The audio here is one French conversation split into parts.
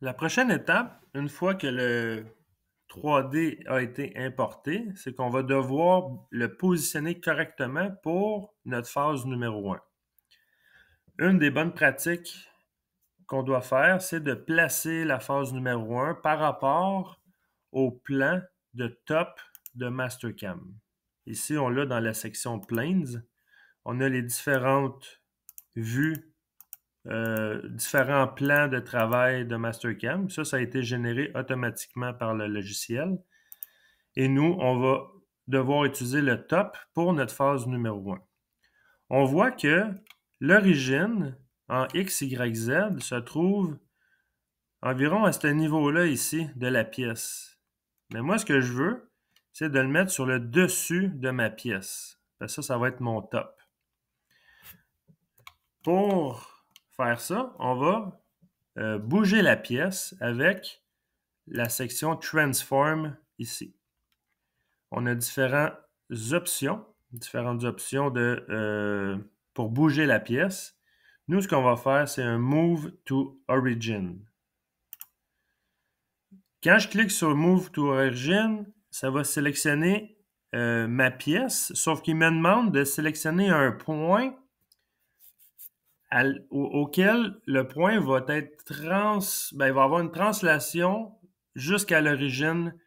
La prochaine étape, une fois que le 3D a été importé, c'est qu'on va devoir le positionner correctement pour notre phase numéro 1. Une des bonnes pratiques qu'on doit faire, c'est de placer la phase numéro 1 par rapport au plan de top de Mastercam. Ici, on l'a dans la section Planes. On a les différentes vues, différents plans de travail de Mastercam. Ça a été généré automatiquement par le logiciel. Et nous, on va devoir utiliser le top pour notre phase numéro 1. On voit que l'origine en X, Y, Z se trouve environ à ce niveau-là ici de la pièce. Mais moi, ce que je veux, c'est de le mettre sur le dessus de ma pièce. Ça va être mon top. Pour faire ça, on va bouger la pièce avec la section Transform ici. On a différentes options pour bouger la pièce. Nous, ce qu'on va faire, c'est un Move to Origin. Quand je clique sur Move to Origin, ça va sélectionner ma pièce, sauf qu'il me demande de sélectionner un point auquel le point va être il va avoir une translation jusqu'à l'origine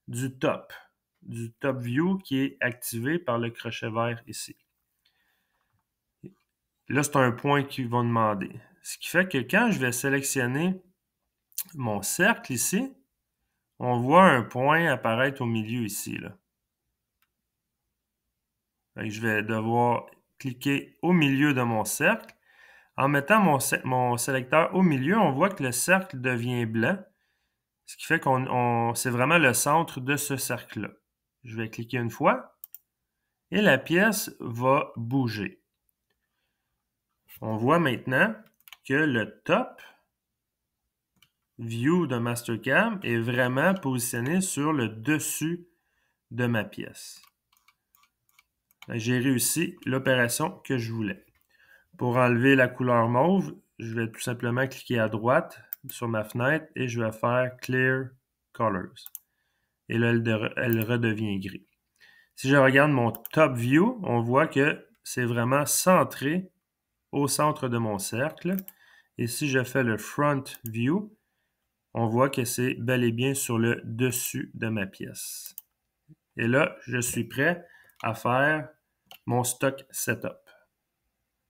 du top view qui est activé par le crochet vert ici. Là, c'est un point qu'ils vont demander. Ce qui fait que quand je vais sélectionner mon cercle ici, on voit un point apparaître au milieu ici. Là. Je vais devoir cliquer au milieu de mon cercle. En mettant mon sélecteur au milieu, on voit que le cercle devient blanc, ce qui fait que c'est vraiment le centre de ce cercle-là. Je vais cliquer une fois et la pièce va bouger. On voit maintenant que le top view de Mastercam est vraiment positionné sur le dessus de ma pièce. J'ai réussi l'opération que je voulais. Pour enlever la couleur mauve, je vais tout simplement cliquer à droite sur ma fenêtre et je vais faire Clear Colors. Et là, elle redevient gris. Si je regarde mon top view, on voit que c'est vraiment centré au centre de mon cercle. Et si je fais le front view, on voit que c'est bel et bien sur le dessus de ma pièce. Et là, je suis prêt à faire mon stock setup.